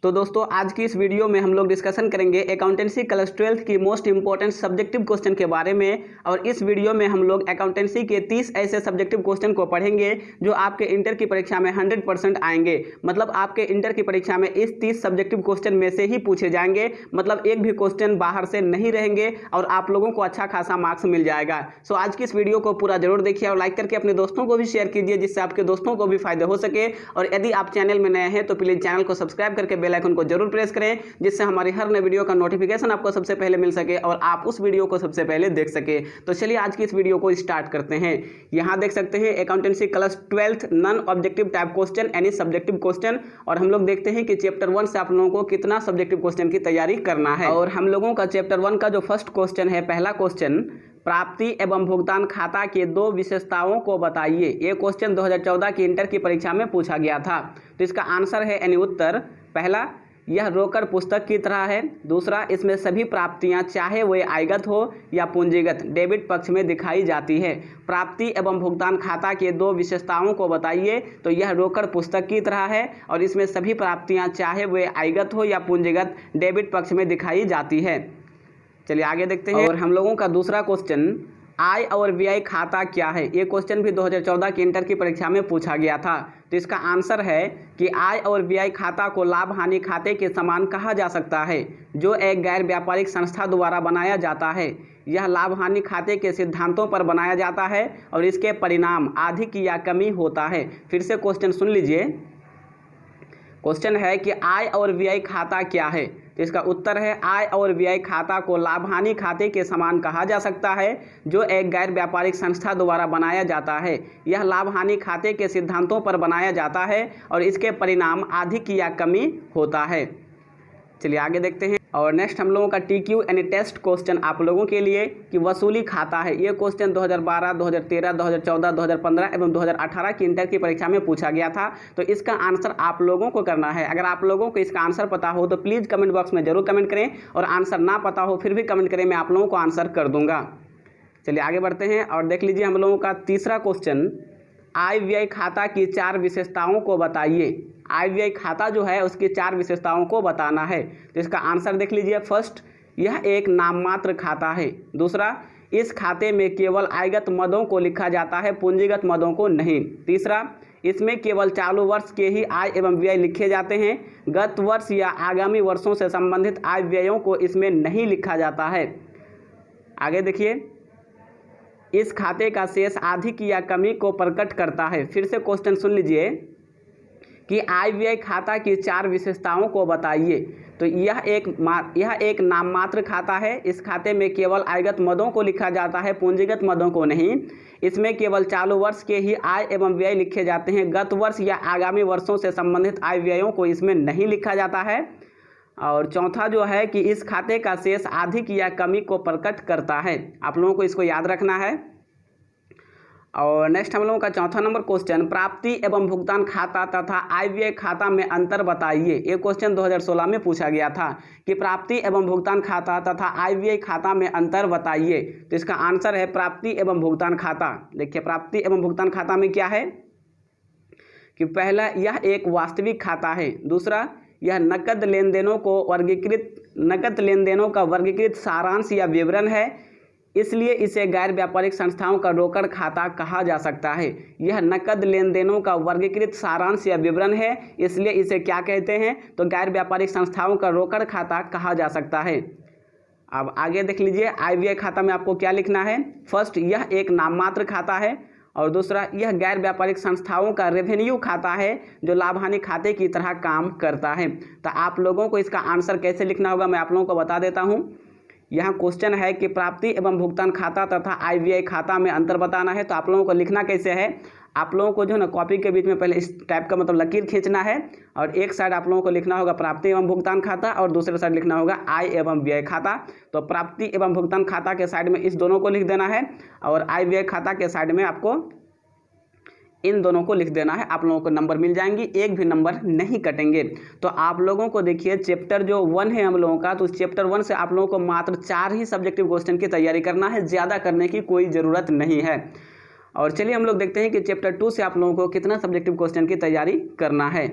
तो दोस्तों आज की इस वीडियो में हम लोग डिस्कशन करेंगे अकाउंटेंसी क्लास 12 की मोस्ट इंपॉर्टेंट सब्जेक्टिव क्वेश्चन के बारे में। और इस वीडियो में हम लोग अकाउंटेंसी के 30 ऐसे सब्जेक्टिव क्वेश्चन को पढ़ेंगे जो आपके इंटर की परीक्षा में 100% आएंगे। मतलब आपके इंटर की परीक्षा में इस 30 सब्जेक्टिव क्वेश्चन में से ही पूछे जाएंगे। मतलब एक भी क्वेश्चन बाहर से नहीं रहेंगे और आप लोगों को अच्छा खासा मार्क्स मिल जाएगा। सो आज की इस वीडियो को पूरा जरूर देखिए और लाइक करके अपने दोस्तों को भी शेयर कीजिए जिससे आपके दोस्तों को भी फायदा हो सके। और यदि आप चैनल में नए हैं तो प्लीज चैनल को सब्सक्राइब करके बेल आइकन को जरूर प्रेस करें जिससे हमारी हर नए वीडियो का नोटिफिकेशन आपको सबसे पहले मिल सके और आप उस वीडियो को सबसे पहले देख सके। तो चलिए आज की इस वीडियो को स्टार्ट करते हैं। यहां देख सकते हैं accountancy class 12 non objective type question यानी सब्जेक्टिव क्वेश्चन। और हम लोग देखते हैं कि चैप्टर 1 से आप लोगों को कितना सब्जेक्टिव क्वेश्चन की तैयारी करना है। और हम लोगों का चैप्टर 1 का जो फर्स्ट क्वेश्चन है, पहला क्वेश्चन, प्राप्ति एवं भुगतान खाता के दो विशेषताओं को बताइए। ये क्वेश्चन 2014 की इंटर की परीक्षा में पूछा गया था। तो इसका आंसर है यानी उत्तर, पहला, यह रोकड़ पुस्तक की तरह है। दूसरा, इसमें सभी प्राप्तियां चाहे वे आयगत हो या पूंजीगत डेबिट पक्ष में दिखाई जाती है। प्राप्ति एवं भुगतान खाता के दो विशेषताओं को बताइए। तो यह रोकड़ पुस्तक की तरह है और इसमें सभी प्राप्तियां चाहे वे आयगत हो या पूंजीगत डेबिट पक्ष में दिखाई जाती है। चलिए आगे देखते हैं। और हम लोगों का दूसरा क्वेश्चन, आय और व्यय खाता क्या है। ये क्वेश्चन भी 2014 की इंटर की परीक्षा में पूछा गया था। तो इसका आंसर है कि आय और व्यय खाता को लाभ हानि खाते के समान कहा जा सकता है जो एक गैर व्यापारिक संस्था द्वारा बनाया जाता है। यह लाभ हानि खाते के सिद्धांतों पर बनाया जाता है और इसके परिणाम अधिक या कमी होता है। फिर से क्वेश्चन सुन लीजिए। क्वेश्चन है कि आय और व्यय खाता क्या है। तो इसका उत्तर है, आय और व्यय खाता को लाभ हानि खाते के समान कहा जा सकता है जो एक गैर व्यापारिक संस्था द्वारा बनाया जाता है। यह लाभ हानि खाते के सिद्धांतों पर बनाया जाता है और इसके परिणाम अधिक या कमी होता है। चलिए आगे देखते हैं। और नेक्स्ट हम लोगों का TQ यानी टेस्ट क्वेश्चन आप लोगों के लिए कि वसूली खाता है। ये क्वेश्चन 2012, 2013, 2014, 2015 एवं 2018 की इंटर की परीक्षा में पूछा गया था। तो इसका आंसर आप लोगों को करना है। अगर आप लोगों को इसका आंसर पता हो तो प्लीज़ कमेंट बॉक्स में जरूर कमेंट करें और आंसर ना पता हो फिर भी कमेंट करें, मैं आप लोगों को आंसर कर दूंगा। चलिए आगे बढ़ते हैं और देख लीजिए हम लोगों का तीसरा क्वेश्चन, आय व्यय खाता की 4 विशेषताओं को बताइए। आय व्यय खाता जो है उसकी 4 विशेषताओं को बताना है। तो इसका आंसर देख लीजिए। फर्स्ट, यह एक नाममात्र खाता है। दूसरा, इस खाते में केवल आयगत मदों को लिखा जाता है, पूंजीगत मदों को नहीं। तीसरा, इसमें केवल चालू वर्ष के ही आय एवं व्यय लिखे जाते हैं, गत वर्ष या आगामी वर्षों से संबंधित आय व्ययों को इसमें नहीं लिखा जाता है। आगे देखिए, इस खाते का शेष अधिक या कमी को प्रकट करता है। फिर से क्वेश्चन सुन लीजिए कि आय व्यय खाता की 4 विशेषताओं को बताइए। तो यह एक नाममात्र खाता है। इस खाते में केवल आयगत मदों को लिखा जाता है, पूंजीगत मदों को नहीं। इसमें केवल चालू वर्ष के ही आय एवं व्यय लिखे जाते हैं, गत वर्ष या आगामी वर्षों से संबंधित आय व्ययों को इसमें नहीं लिखा जाता है। और चौथा जो है कि इस खाते का शेष अधिक या कमी को प्रकट करता है। आप लोगों को इसको याद रखना है। और नेक्स्ट हम लोगों का चौथा नंबर क्वेश्चन, प्राप्ति एवं भुगतान खाता तथा आय व्यय खाता में अंतर बताइए। ये क्वेश्चन 2016 में पूछा गया था कि प्राप्ति एवं भुगतान खाता तथा आय व्यय खाता में अंतर बताइए। तो इसका आंसर है प्राप्ति एवं भुगतान खाता। देखिए प्राप्ति एवं भुगतान खाता में क्या है कि पहला, यह एक वास्तविक खाता है। दूसरा, यह नकद लेनदेनों का वर्गीकृत सारांश या विवरण है, इसलिए इसे गैर व्यापारिक संस्थाओं का रोकड़ खाता कहा जा सकता है। यह नकद लेनदेनों का वर्गीकृत सारांश या विवरण है, इसलिए इसे क्या कहते हैं, तो गैर व्यापारिक संस्थाओं का रोकड़ खाता कहा जा सकता है। अब आगे देख लीजिए, आय व्यय खाता में आपको क्या लिखना है। फर्स्ट, यह एक नाममात्र खाता है। और दूसरा, यह गैर व्यापारिक संस्थाओं का रेवेन्यू खाता है जो लाभ हानि खाते की तरह काम करता है। तो आप लोगों को इसका आंसर कैसे लिखना होगा मैं आप लोगों को बता देता हूँ। यहाँ क्वेश्चन है कि प्राप्ति एवं भुगतान खाता तथा आय व्यय खाता में अंतर बताना है। तो आप लोगों को लिखना कैसे है, आप लोगों को जो है ना कॉपी के बीच में पहले इस टाइप का मतलब लकीर खींचना है और एक साइड आप लोगों को लिखना होगा प्राप्ति एवं भुगतान खाता और दूसरे साइड लिखना होगा आय एवं व्यय खाता। तो प्राप्ति एवं भुगतान खाता के साइड में इस दोनों को लिख देना है और आय व्यय खाता के साइड में आपको इन दोनों को लिख देना है। आप लोगों को नंबर मिल जाएंगी, एक भी नंबर नहीं कटेंगे। तो आप लोगों को देखिए चैप्टर जो 1 है हम लोगों का, तो चैप्टर 1 से आप लोगों को मात्र 4 ही सब्जेक्टिव क्वेश्चन की तैयारी करना है, ज़्यादा करने की कोई ज़रूरत नहीं है। और चलिए हम लोग देखते हैं कि चैप्टर 2 से आप लोगों को कितना सब्जेक्टिव क्वेश्चन की तैयारी करना है।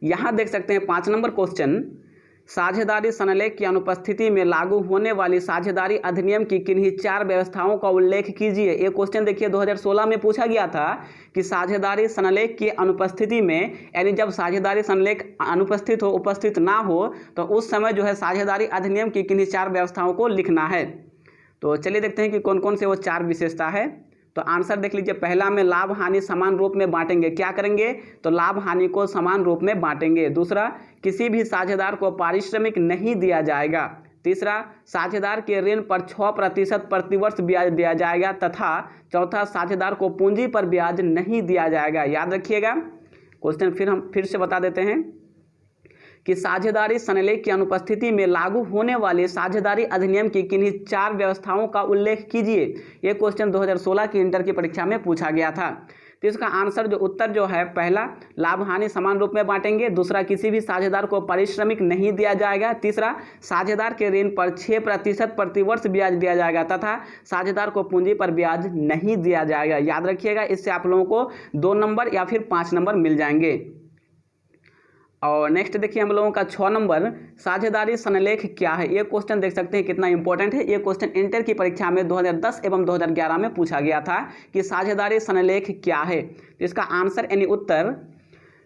यहाँ देख सकते हैं 5 नंबर क्वेश्चन, साझेदारी सनलेख की अनुपस्थिति में लागू होने वाली साझेदारी अधिनियम की किन्हीं 4 व्यवस्थाओं का उल्लेख कीजिए। ये क्वेश्चन देखिए 2016 में पूछा गया था कि साझेदारी सनलेख की अनुपस्थिति में, यानी जब साझेदारी सनलेख अनुपस्थित हो, उपस्थित ना हो, तो उस समय जो है साझेदारी अधिनियम की किन्हीं 4 व्यवस्थाओं को लिखना है। तो चलिए देखते हैं कि कौन कौन से वो 4 विशेषता है। तो आंसर देख लीजिए, पहला में लाभ हानि समान रूप में बांटेंगे। क्या करेंगे? तो लाभ हानि को समान रूप में बांटेंगे। दूसरा, किसी भी साझेदार को पारिश्रमिक नहीं दिया जाएगा। तीसरा, साझेदार के ऋण पर 6% प्रतिवर्ष ब्याज दिया जाएगा। तथा चौथा, साझेदार को पूंजी पर ब्याज नहीं दिया जाएगा। याद रखिएगा, क्वेश्चन हम फिर से बता देते हैं कि साझेदारी सनलेख की अनुपस्थिति में लागू होने वाले साझेदारी अधिनियम की किन्हीं 4 व्यवस्थाओं का उल्लेख कीजिए। यह क्वेश्चन 2016 की इंटर की परीक्षा में पूछा गया था। तो इसका आंसर जो उत्तर जो है, पहला लाभ हानि समान रूप में बांटेंगे। दूसरा, किसी भी साझेदार को पारिश्रमिक नहीं दिया जाएगा। तीसरा, साझेदार के ऋण पर 6% प्रतिवर्ष ब्याज दिया जाएगा। तथा साझेदार को पूंजी पर ब्याज नहीं दिया जाएगा। याद रखिएगा, इससे आप लोगों को 2 नंबर या फिर 5 नंबर मिल जाएंगे। और नेक्स्ट देखिए हम लोगों का 6 नंबर, साझेदारी सनलेख क्या है। ये क्वेश्चन देख सकते हैं कितना इंपॉर्टेंट है। ये क्वेश्चन इंटर की परीक्षा में 2010 एवं 2011 में पूछा गया था कि साझेदारी सनलेख क्या है। तो इसका आंसर यानी उत्तर,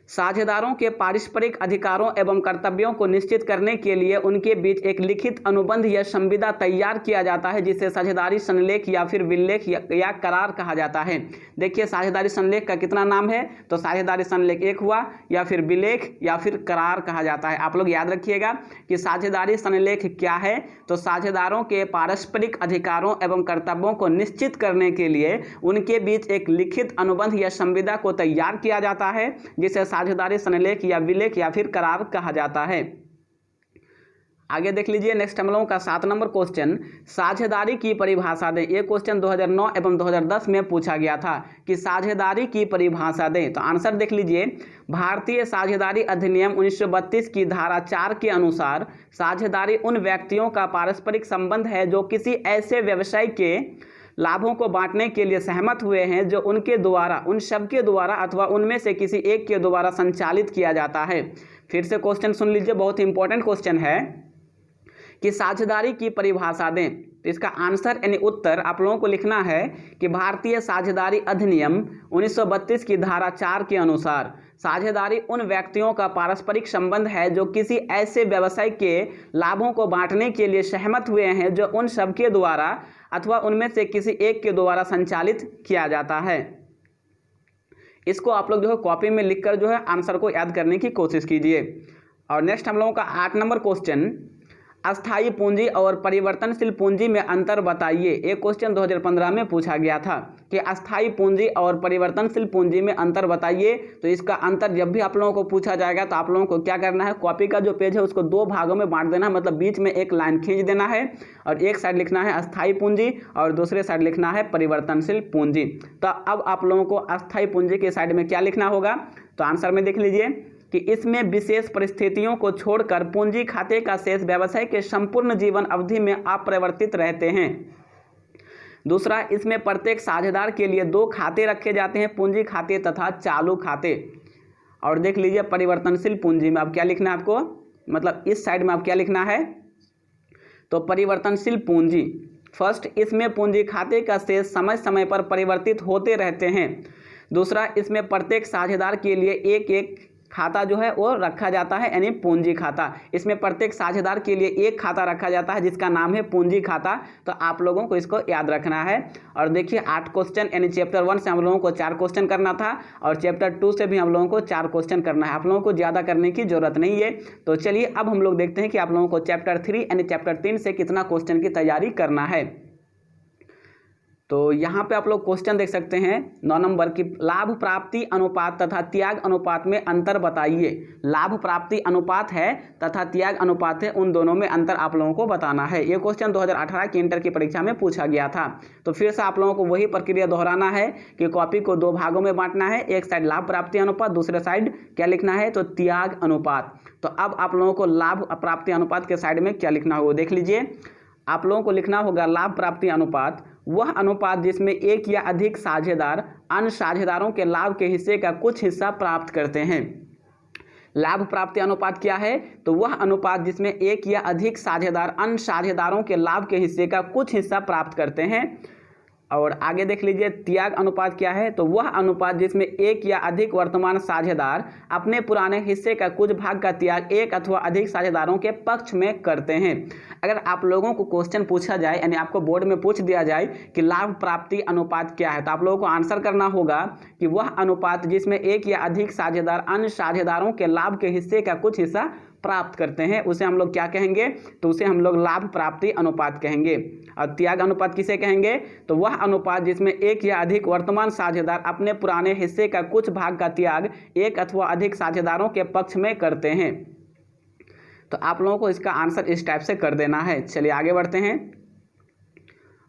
साझेदारों के पारस्परिक अधिकारों एवं कर्तव्यों को निश्चित करने के लिए उनके बीच एक लिखित अनुबंध या संविदा तैयार किया जाता है, जिसे साझेदारी सनलेख या फिर विल्लेख या करार कहा जाता है। देखिए साझेदारी सनलेख का कितना नाम है, तो साझेदारी सनलेख एक हुआ, या फिर विलेख या फिर करार कहा जाता है। आप लोग याद रखिएगा कि साझेदारी सनलेख क्या है, तो साझेदारों के पारस्परिक अधिकारों एवं कर्तव्यों को निश्चित करने के लिए उनके बीच एक लिखित अनुबंध या संविदा को तैयार किया जाता है, जिसे साझेदारी सनलेख या विलेख या फिर करार कहा जाता है। आगे देख लीजिए, नेक्स्ट हम लोगों का 7 नंबर क्वेश्चन, साझेदारी की परिभाषा दें। ये क्वेश्चन 2009 एवं 2010 में पूछा गया था कि साझेदारी की परिभाषा दें। तो आंसर देख लीजिए, भारतीय साझेदारी अधिनियम 1932 की धारा 4 के अनुसार साझेदारी उन व्यक्तियों का पारस्परिक संबंध है जो किसी ऐसे व्यवसाय के लाभों को बांटने के लिए सहमत हुए हैं जो उनके द्वारा, उन सब के द्वारा अथवा उनमें से किसी एक के द्वारा संचालित किया जाता है। फिर से क्वेश्चन सुन लीजिए, बहुत इंपॉर्टेंट क्वेश्चन है कि साझेदारी की परिभाषा दें। तो इसका आंसर यानी उत्तर आप लोगों को लिखना है कि भारतीय साझेदारी अधिनियम 1932 की धारा 4 के अनुसार साझेदारी उन व्यक्तियों का पारस्परिक संबंध है जो किसी ऐसे व्यवसाय के लाभों को बांटने के लिए सहमत हुए हैं जो उन सब के द्वारा अथवा उनमें से किसी एक के द्वारा संचालित किया जाता है। इसको आप लोग जो है कॉपी में लिखकर जो है आंसर को याद करने की कोशिश कीजिए। और नेक्स्ट हम लोगों का 8 नंबर क्वेश्चन, अस्थायी पूंजी और परिवर्तनशील पूंजी में अंतर बताइए। एक क्वेश्चन 2015 में पूछा गया था कि अस्थायी पूंजी और परिवर्तनशील पूंजी में अंतर बताइए। तो इसका अंतर जब भी आप लोगों को पूछा जाएगा तो आप लोगों को क्या करना है, कॉपी का जो पेज है उसको 2 भागों में बांट देना है, मतलब बीच में एक लाइन खींच देना है और एक साइड लिखना है अस्थायी पूंजी और दूसरे साइड लिखना है परिवर्तनशील पूंजी। तो अब आप लोगों को अस्थायी पूंजी के साइड में क्या लिखना होगा, तो आंसर में देख लीजिए कि इसमें विशेष परिस्थितियों को छोड़कर पूंजी खाते का शेष व्यवसाय के संपूर्ण जीवन अवधि में अपरिवर्तित रहते हैं। दूसरा, इसमें प्रत्येक साझेदार के लिए 2 खाते रखे जाते हैं, पूंजी खाते तथा चालू खाते। और देख लीजिए परिवर्तनशील पूंजी में अब क्या लिखना है आपको, मतलब इस साइड में आप क्या लिखना है, तो परिवर्तनशील पूंजी फर्स्ट, इसमें पूंजी खाते का शेष समय समय पर परिवर्तित होते रहते हैं। दूसरा, इसमें प्रत्येक साझेदार के लिए एक एक खाता जो है वो रखा जाता है, यानी पूंजी खाता। इसमें प्रत्येक साझेदार के लिए एक खाता रखा जाता है जिसका नाम है पूंजी खाता। तो आप लोगों को इसको याद रखना है। और देखिए 8 क्वेश्चन, यानी चैप्टर 1 से हम लोगों को 4 क्वेश्चन करना था और चैप्टर 2 से भी हम लोगों को 4 क्वेश्चन करना है। आप लोगों को ज़्यादा करने की जरूरत नहीं है। तो चलिए अब हम लोग देखते हैं कि आप लोगों को चैप्टर 3 यानी चैप्टर 3 से कितना क्वेश्चन की तैयारी करना है। तो यहाँ पे आप लोग क्वेश्चन देख सकते हैं 9 नंबर की, लाभ प्राप्ति अनुपात तथा त्याग अनुपात में अंतर बताइए। लाभ प्राप्ति अनुपात है तथा त्याग अनुपात है, उन दोनों में अंतर आप लोगों को बताना है। ये क्वेश्चन 2018 की इंटर की परीक्षा में पूछा गया था। तो फिर से आप लोगों को वही प्रक्रिया दोहराना है कि कॉपी को 2 भागों में बांटना है, एक साइड लाभ प्राप्ति अनुपात, दूसरे साइड क्या लिखना है, तो त्याग अनुपात। तो अब आप लोगों को लाभ प्राप्ति अनुपात के साइड में क्या लिखना होगा, देख लीजिए। आप लोगों को लिखना होगा लाभ प्राप्ति अनुपात वह अनुपात जिसमें एक या अधिक साझेदार अन्य साझेदारों के लाभ के हिस्से का कुछ हिस्सा प्राप्त करते हैं। लाभ प्राप्ति अनुपात क्या है? तो वह अनुपात जिसमें एक या अधिक साझेदार अन्य साझेदारों के लाभ के हिस्से का कुछ हिस्सा प्राप्त करते हैं। और आगे देख लीजिए त्याग अनुपात क्या है? तो वह अनुपात जिसमें एक या अधिक वर्तमान साझेदार अपने पुराने हिस्से का कुछ भाग का त्याग एक अथवा अधिक साझेदारों के पक्ष में करते हैं। अगर आप लोगों को क्वेश्चन पूछा जाए, यानी आपको बोर्ड में पूछ दिया जाए कि लाभ प्राप्ति अनुपात क्या है, तो आप लोगों को आंसर करना होगा कि वह अनुपात जिसमें एक या अधिक साझेदार अन्य साझेदारों के लाभ के हिस्से का कुछ हिस्सा प्राप्त करते हैं, उसे हम लोग क्या कहेंगे? तो उसे हम लोग लाभ प्राप्ति अनुपात कहेंगे। और त्याग अनुपात किसे कहेंगे? तो वह अनुपात जिसमें एक या अधिक वर्तमान साझेदार अपने पुराने हिस्से का कुछ भाग का त्याग एक अथवा अधिक साझेदारों के पक्ष में करते हैं। तो आप लोगों को इसका आंसर इस टाइप से कर देना है। चलिए आगे बढ़ते हैं।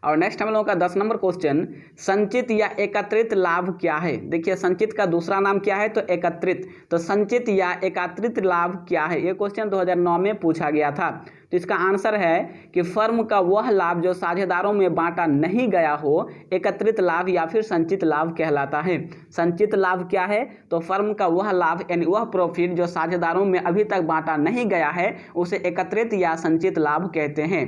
और नेक्स्ट हम लोगों का 10 नंबर क्वेश्चन, संचित या एकत्रित लाभ क्या है? देखिए संचित का दूसरा नाम क्या है? तो एकत्रित। तो संचित या एकत्रित लाभ क्या है? ये क्वेश्चन 2009 में पूछा गया था। तो इसका आंसर है कि फर्म का वह लाभ जो साझेदारों में बांटा नहीं गया हो एकत्रित लाभ या फिर संचित लाभ कहलाता है। संचित लाभ क्या है? तो फर्म का वह लाभ यानी वह प्रॉफिट जो साझेदारों में अभी तक बांटा नहीं गया है उसे एकत्रित या संचित लाभ कहते हैं।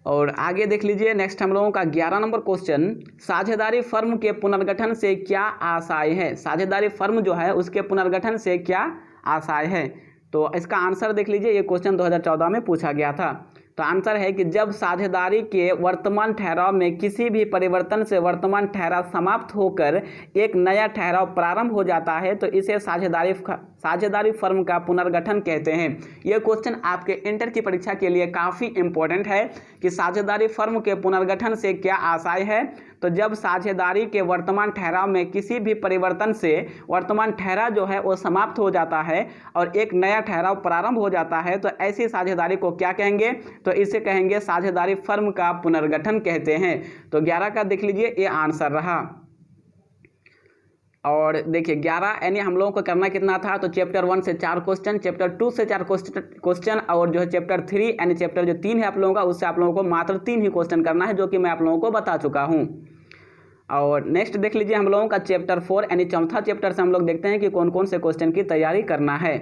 और आगे देख लीजिए नेक्स्ट हम लोगों का 11 नंबर क्वेश्चन, साझेदारी फर्म के पुनर्गठन से क्या आशय है? साझेदारी फर्म जो है उसके पुनर्गठन से क्या आशय है? तो इसका आंसर देख लीजिए, ये क्वेश्चन 2014 में पूछा गया था। तो आंसर है कि जब साझेदारी के वर्तमान ठहराव में किसी भी परिवर्तन से वर्तमान ठहराव समाप्त होकर एक नया ठहराव प्रारंभ हो जाता है तो इसे साझेदारी फर्म का पुनर्गठन कहते हैं। यह क्वेश्चन आपके इंटर की परीक्षा के लिए काफ़ी इंपॉर्टेंट है कि साझेदारी फर्म के पुनर्गठन से क्या आशय है? तो जब साझेदारी के वर्तमान ठहराव में किसी भी परिवर्तन से वर्तमान ठहराव जो है वो समाप्त हो जाता है और एक नया ठहराव प्रारंभ हो जाता है तो ऐसी साझेदारी को क्या कहेंगे? तो इसे कहेंगे साझेदारी फर्म का पुनर्गठन कहते हैं। तो 11 का देख लीजिए ये आंसर रहा। और देखिए 11 यानी हम लोगों को करना कितना था? तो चैप्टर 1 से 4 क्वेश्चन, चैप्टर 2 से 4 क्वेश्चन और जो है चैप्टर 3 यानी चैप्टर जो 3 है आप लोगों का उससे आप लोगों को मात्र 3 ही क्वेश्चन करना है, जो कि मैं आप लोगों को बता चुका हूँ। और नेक्स्ट देख लीजिए हम लोगों का चैप्टर 4 यानी चौथा चैप्टर से हम लोग देखते हैं कि कौन कौन से क्वेश्चन की तैयारी करना है।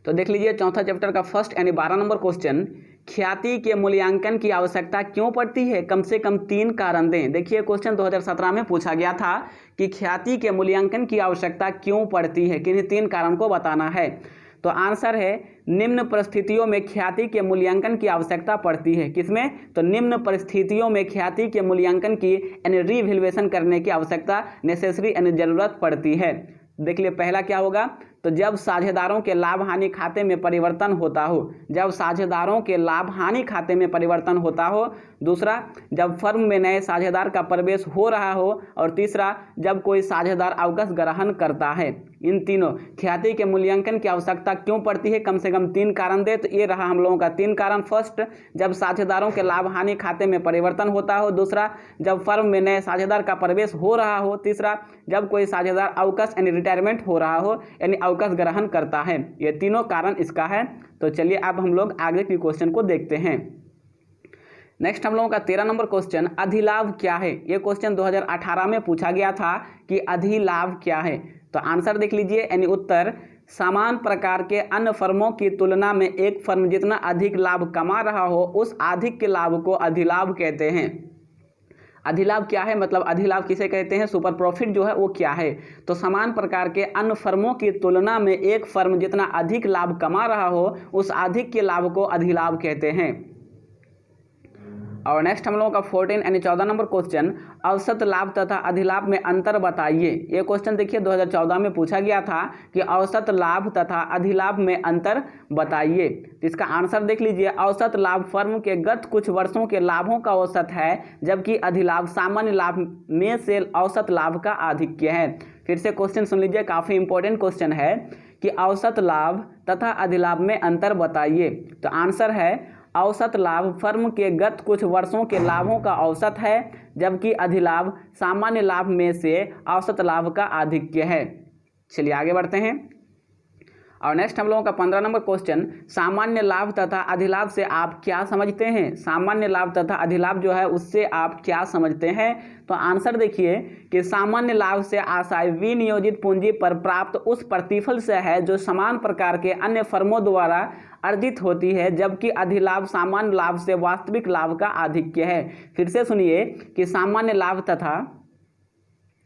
तो देख लीजिए चौथा चैप्टर का फर्स्ट यानी 12 नंबर क्वेश्चन, ख्याति के मूल्यांकन की आवश्यकता क्यों पड़ती है? कम से कम 3 कारण दें। देखिए क्वेश्चन 2017 में पूछा गया था कि ख्याति के मूल्यांकन की आवश्यकता क्यों पड़ती है, किन्हीं 3 कारण को बताना है। तो आंसर है निम्न परिस्थितियों में ख्याति के मूल्यांकन की आवश्यकता पड़ती है। किसमें? तो निम्न परिस्थितियों में ख्याति के मूल्यांकन की यानी रीवैल्यूएशन करने की आवश्यकता नेसेसरी यानी जरूरत पड़ती है। देख लिए पहला क्या होगा? तो जब साझेदारों के लाभ हानि खाते में परिवर्तन होता हो, जब साझेदारों के लाभ हानि खाते में परिवर्तन होता हो। दूसरा, जब फर्म में नए साझेदार का प्रवेश हो रहा हो। और तीसरा, जब कोई साझेदार अवकाश ग्रहण करता है। इन तीनों ख्याति के मूल्यांकन की आवश्यकता क्यों पड़ती है? कम से कम 3 कारण दे। तो ये रहा हम लोगों का 3 कारण। फर्स्ट, जब साझेदारों के लाभ हानि खाते में परिवर्तन होता हो। दूसरा, जब फर्म में नए साझेदार का प्रवेश हो रहा हो। तीसरा, जब कोई साझेदार अवकाश यानी रिटायरमेंट हो रहा हो यानी अवकाश ग्रहण करता है। ये तीनों कारण इसका है। तो चलिए अब हम लोग आगे के क्वेश्चन को देखते हैं। नेक्स्ट हम लोगों का 13 नंबर क्वेश्चन, अधिलाभ क्या है? ये क्वेश्चन 2018 में पूछा गया था कि अधिलाभ क्या है। तो आंसर देख लीजिए यानी उत्तर, समान प्रकार के अन्य फर्मों की तुलना में एक फर्म जितना अधिक लाभ कमा रहा हो उस अधिक के लाभ को अधिलाभ कहते हैं। अधिलाभ क्या है? मतलब अधिलाभ किसे कहते हैं? सुपर प्रॉफिट जो है वो क्या है? तो समान प्रकार के अन्य फर्मों की तुलना में एक फर्म जितना अधिक लाभ कमा रहा हो उस अधिक के लाभ को अधिलाभ कहते हैं। और नेक्स्ट हम लोगों का 14 यानी 14 नंबर क्वेश्चन, औसत लाभ तथा अधिलाभ में अंतर बताइए। ये क्वेश्चन देखिए 2014 में पूछा गया था कि औसत लाभ तथा अधिलाभ में अंतर बताइए। तो इसका आंसर देख लीजिए, औसत लाभ फर्म के गत कुछ वर्षों के लाभों का औसत है, जबकि अधिलाभ सामान्य लाभ में से औसत लाभ का आधिक्य है। फिर से क्वेश्चन सुन लीजिए, काफ़ी इंपॉर्टेंट क्वेश्चन है कि औसत लाभ तथा अधिलाभ में अंतर बताइए। तो आंसर है, औसत लाभ फर्म के गत कुछ वर्षों के लाभों का औसत है, जबकि अधिलाभ सामान्य लाभ में से औसत लाभ का आधिक्य है। चलिए आगे बढ़ते हैं। और नेक्स्ट हम लोगों का 15 नंबर क्वेश्चन, सामान्य लाभ तथा अधिलाभ से आप क्या समझते हैं। सामान्य लाभ तथा अधिलाभ जो है उससे आप क्या समझते हैं। तो आंसर देखिए कि सामान्य लाभ से आशय विनियोजित पूंजी पर प्राप्त उस प्रतिफल से है जो समान प्रकार के अन्य फर्मों द्वारा अर्जित होती है, जबकि अधिलाभ सामान्य लाभ से वास्तविक लाभ का आधिक्य है। फिर से सुनिए कि सामान्य लाभ तथा,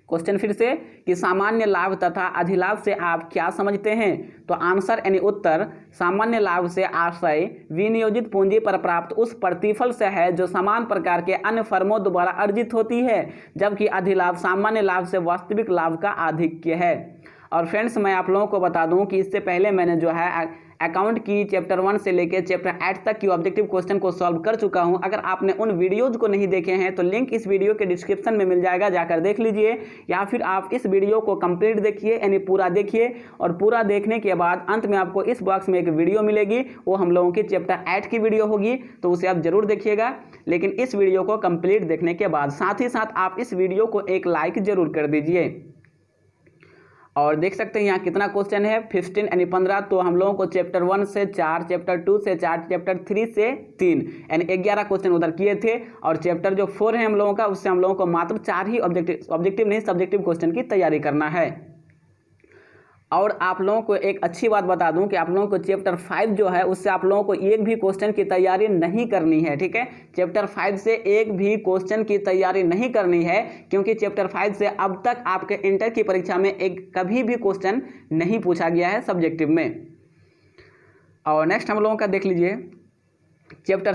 क्वेश्चन फिर से कि सामान्य लाभ तथा अधिलाभ से आप क्या समझते हैं। तो आंसर यानी उत्तर, सामान्य लाभ से आशय विनियोजित पूंजी पर प्राप्त उस प्रतिफल से है जो समान प्रकार के अन्य फर्मों द्वारा अर्जित होती है, जबकि अधिलाभ सामान्य लाभ से वास्तविक लाभ का आधिक्य है। और फ्रेंड्स, मैं आप लोगों को बता दूं कि इससे पहले मैंने जो है अकाउंट की चैप्टर 1 से लेकर चैप्टर 8 तक की ऑब्जेक्टिव क्वेश्चन को सॉल्व कर चुका हूं। अगर आपने उन वीडियोज को नहीं देखे हैं तो लिंक इस वीडियो के डिस्क्रिप्शन में मिल जाएगा, जाकर देख लीजिए, या फिर आप इस वीडियो को कंप्लीट देखिए, यानी पूरा देखिए, और पूरा देखने के बाद अंत में आपको इस बॉक्स में एक वीडियो मिलेगी, वो हम लोगों की चैप्टर 8 की वीडियो होगी, तो उसे आप जरूर देखिएगा, लेकिन इस वीडियो को कंप्लीट देखने के बाद। साथ ही साथ आप इस वीडियो को एक लाइक जरूर कर दीजिए। और देख सकते हैं यहाँ कितना क्वेश्चन है, 15 यानी 15। तो हम लोगों को चैप्टर 1 से 4, चैप्टर 2 से 4, चैप्टर 3 से 3 यानी 11 क्वेश्चन उधर किए थे। और चैप्टर जो 4 है हम लोगों का, उससे हम लोगों को मात्र 4 ही ऑब्जेक्टिव नहीं सब्जेक्टिव क्वेश्चन की तैयारी करना है। और आप लोगों को एक अच्छी बात बता दूं कि आप लोगों को चैप्टर 5 जो है उससे आप लोगों को एक भी क्वेश्चन की तैयारी नहीं करनी है, ठीक है। चैप्टर 5 से एक भी क्वेश्चन की तैयारी नहीं करनी है, क्योंकि चैप्टर 5 से अब तक आपके इंटर की परीक्षा में कभी भी क्वेश्चन नहीं पूछा गया है सब्जेक्टिव में। और नेक्स्ट हम लोगों का देख लीजिए चैप्टर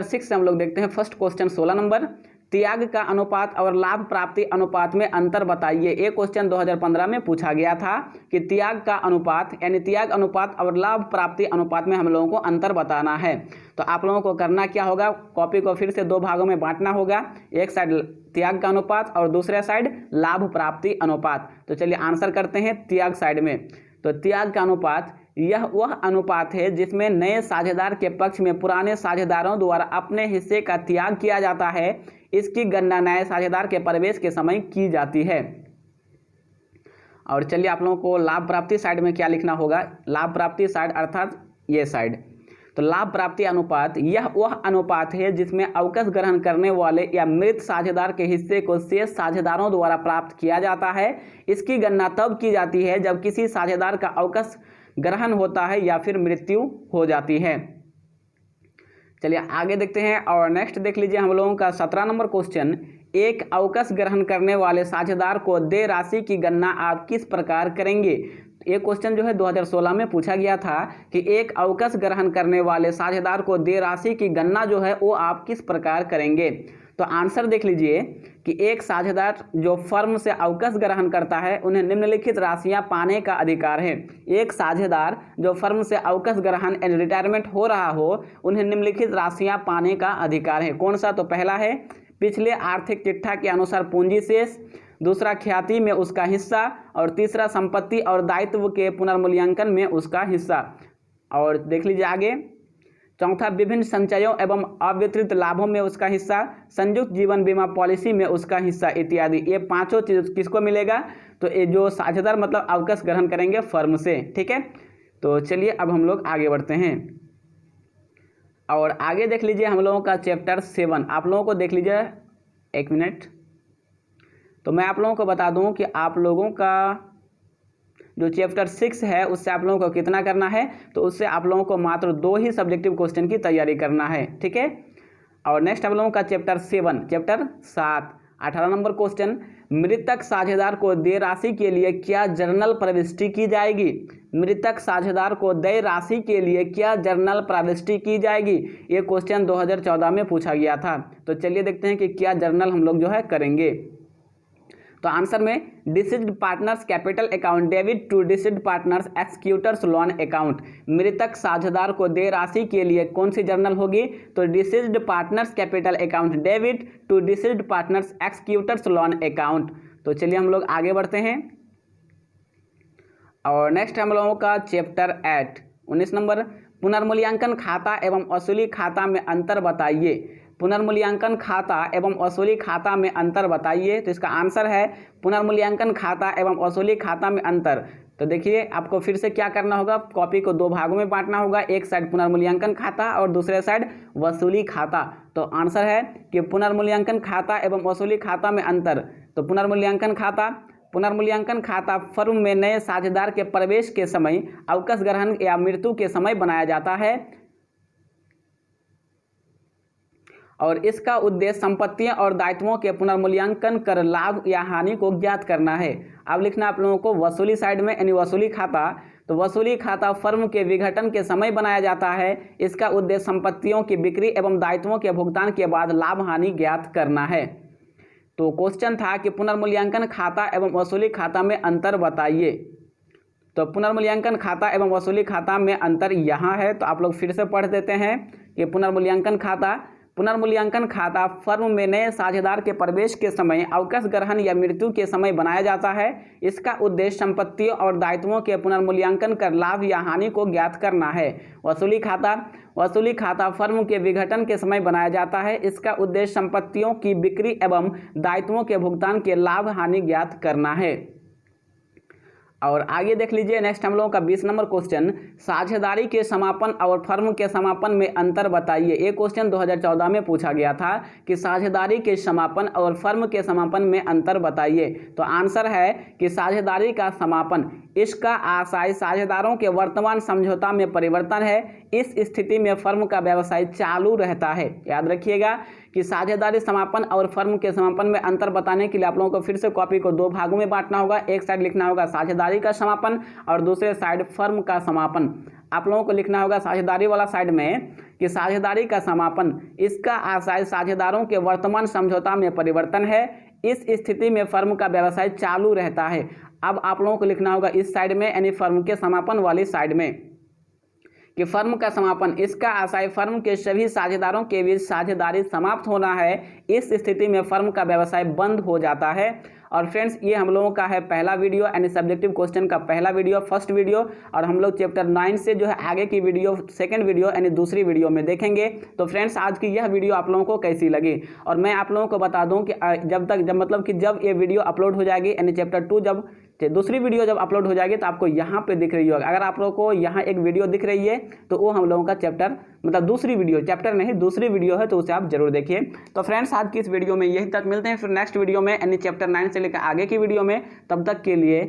6 से हम लोग देखते हैं फर्स्ट क्वेश्चन 16 नंबर, त्याग का अनुपात और लाभ प्राप्ति अनुपात में अंतर बताइए। ये क्वेश्चन 2015 में पूछा गया था कि त्याग का अनुपात यानी त्याग अनुपात और लाभ प्राप्ति अनुपात में हम लोगों को अंतर बताना है। तो आप लोगों को करना क्या होगा, कॉपी को फिर से 2 भागों में बांटना होगा, एक साइड त्याग का अनुपात और दूसरे साइड लाभ प्राप्ति अनुपात। तो चलिए आंसर करते हैं त्याग साइड में। तो त्याग का अनुपात यह वह अनुपात है जिसमें नए साझेदार के पक्ष में पुराने साझेदारों द्वारा अपने हिस्से का त्याग किया जाता है। इसकी गणना नए साझेदार के प्रवेश के समय की जाती है। और चलिए आप लोगों को लाभ प्राप्ति साइड में क्या लिखना होगा, लाभ प्राप्ति साइड अर्थात ये साइड। तो लाभ प्राप्ति अनुपात यह वह अनुपात है जिसमें अवकाश ग्रहण करने वाले या मृत साझेदार के हिस्से को शेष साझेदारों द्वारा प्राप्त किया जाता है। इसकी गणना तब की जाती है जब किसी साझेदार का अवकाश ग्रहण होता है या फिर मृत्यु हो जाती है। चलिए आगे देखते हैं। और नेक्स्ट देख लीजिए हम लोगों का 17 नंबर क्वेश्चन, एक अवकाश ग्रहण करने वाले साझेदार को देय राशि की गणना आप किस प्रकार करेंगे। ये क्वेश्चन जो है 2016 में पूछा गया था कि एक अवकाश ग्रहण करने वाले साझेदार को देय राशि की गणना जो है वो आप किस प्रकार करेंगे। तो आंसर देख लीजिए कि एक साझेदार जो फर्म से अवकाश ग्रहण करता है उन्हें निम्नलिखित राशियां पाने का अधिकार है। एक साझेदार जो फर्म से अवकाश ग्रहण एंड रिटायरमेंट हो रहा हो उन्हें निम्नलिखित राशियां पाने का अधिकार है। कौन सा, तो पहला है पिछले आर्थिक चिट्ठा के अनुसार पूंजी शेष, दूसरा ख्याति में उसका हिस्सा, और तीसरा संपत्ति और दायित्व के पुनर्मूल्यांकन में उसका हिस्सा। और देख लीजिए आगे, चौथा विभिन्न संचयों एवं अवितरित लाभों में उसका हिस्सा, संयुक्त जीवन बीमा पॉलिसी में उसका हिस्सा इत्यादि। ये पांचों चीज किसको मिलेगा, तो ये जो साझेदार मतलब अवकाश ग्रहण करेंगे फर्म से, ठीक है। तो चलिए अब हम लोग आगे बढ़ते हैं। और आगे देख लीजिए हम लोगों का चैप्टर 7, आप लोगों को देख लीजिए, एक मिनट। तो मैं आप लोगों को बता दूं कि आप लोगों का जो चैप्टर 6 है उससे आप लोगों को कितना करना है, तो उससे आप लोगों को मात्र 2 ही सब्जेक्टिव क्वेश्चन की तैयारी करना है, ठीक है। और नेक्स्ट आप लोगों का चैप्टर 7 18 नंबर क्वेश्चन, मृतक साझेदार को देय राशि के लिए क्या जर्नल प्रविष्टि की जाएगी। मृतक साझेदार को देय राशि के लिए क्या जर्नल प्रविष्टि की जाएगी। ये क्वेश्चन 2014 में पूछा गया था। तो चलिए देखते हैं कि क्या जर्नल हम लोग जो है करेंगे। तो आंसर में deceased partners capital account debit to deceased partners executors loan account. मृतक साझेदार को देय राशि के लिए कौन सी जर्नल होगी, तो deceased partners capital account debit to deceased partners executors loan account. तो चलिए हम लोग आगे बढ़ते हैं। और नेक्स्ट हम लोगों का चैप्टर 8 19 नंबर, पुनर्मूल्यांकन खाता एवं वसूली खाता में अंतर बताइए। पुनर्मूल्यांकन खाता एवं वसूली खाता में अंतर बताइए। तो इसका आंसर है पुनर्मूल्यांकन खाता एवं वसूली खाता में अंतर। तो देखिए आपको फिर से क्या करना होगा, कॉपी को 2 भागों में बांटना होगा, एक साइड पुनर्मूल्यांकन खाता और दूसरे साइड वसूली खाता। तो आंसर है कि पुनर्मूल्यांकन खाता एवं वसूली खाता में अंतर। तो पुनर्मूल्यांकन खाता फर्म में नए साझेदार के प्रवेश के समय, अवकाश ग्रहण या मृत्यु के समय बनाया जाता है और इसका उद्देश्य संपत्तियों और दायित्वों के पुनर्मूल्यांकन कर लाभ या हानि को ज्ञात करना है। अब लिखना आप लोगों को वसूली साइड में, यानी वसूली खाता। तो वसूली खाता फर्म के विघटन के समय बनाया जाता है। इसका उद्देश्य संपत्तियों की बिक्री एवं दायित्वों के भुगतान के बाद लाभ हानि ज्ञात करना है। तो क्वेश्चन था कि पुनर्मूल्यांकन खाता एवं वसूली खाता में अंतर बताइए। तो पुनर्मूल्यांकन खाता एवं वसूली खाता में अंतर यहाँ है। तो आप लोग फिर से पढ़ देते हैं कि पुनर्मूल्यांकन खाता फर्म में नए साझेदार के प्रवेश के समय, अवकाश ग्रहण या मृत्यु के समय बनाया जाता है। इसका उद्देश्य संपत्तियों और दायित्वों के पुनर्मूल्यांकन कर लाभ या हानि को ज्ञात करना है। वसूली खाता फर्म के विघटन के समय बनाया जाता है। इसका उद्देश्य संपत्तियों की बिक्री एवं दायित्वों के भुगतान के लाभ हानि ज्ञात करना है। और आगे देख लीजिए, नेक्स्ट हम लोगों का 20 नंबर क्वेश्चन, साझेदारी के समापन और फर्म के समापन में अंतर बताइए। ये क्वेश्चन 2014 में पूछा गया था कि साझेदारी के समापन और फर्म के समापन में अंतर बताइए। तो आंसर है कि साझेदारी का समापन, इसका आशय साझेदारों के वर्तमान समझौता में परिवर्तन है। इस स्थिति में फर्म का व्यवसाय चालू रहता है। याद रखिएगा कि साझेदारी समापन और फर्म के समापन में अंतर बताने के लिए आप लोगों को फिर से कॉपी को 2 भागों में बांटना होगा। एक साइड लिखना होगा साझेदारी का समापन और दूसरे साइड फर्म का समापन। आप लोगों को लिखना होगा साझेदारी वाला साइड में कि साझेदारी का समापन, इसका आशय साझेदारों के वर्तमान समझौता में परिवर्तन है। इस स्थिति में फर्म का व्यवसाय चालू रहता है। अब आप लोगों को लिखना होगा इस साइड में, यानी फर्म के समापन वाली साइड में, कि फर्म का समापन, इसका आशय फर्म के सभी साझेदारों के बीच साझेदारी समाप्त होना है। इस स्थिति में फर्म का व्यवसाय बंद हो जाता है। और फ्रेंड्स, ये हम लोगों का है पहला वीडियो, यानी सब्जेक्टिव क्वेश्चन का पहला वीडियो, फर्स्ट वीडियो। और हम लोग चैप्टर 9 से जो है आगे की वीडियो, सेकंड वीडियो यानी दूसरी वीडियो में देखेंगे। तो फ्रेंड्स, आज की यह वीडियो आप लोगों को कैसी लगी? और मैं आप लोगों को बता दूं कि जब ये वीडियो अपलोड हो जाएगी, यानी चैप्टर 2 दूसरी वीडियो जब अपलोड हो जाएगी तो आपको यहाँ पे दिख रही होगी। अगर आप लोगों को यहाँ एक वीडियो दिख रही है तो वो हम लोगों का चैप्टर, मतलब दूसरी वीडियो, चैप्टर नहीं दूसरी वीडियो है, तो उसे आप जरूर देखिए। तो फ्रेंड्स, आज की इस वीडियो में यही तक, मिलते हैं फिर नेक्स्ट वीडियो में, यानी चैप्टर 9 से लेकर आगे की वीडियो में। तब तक के लिए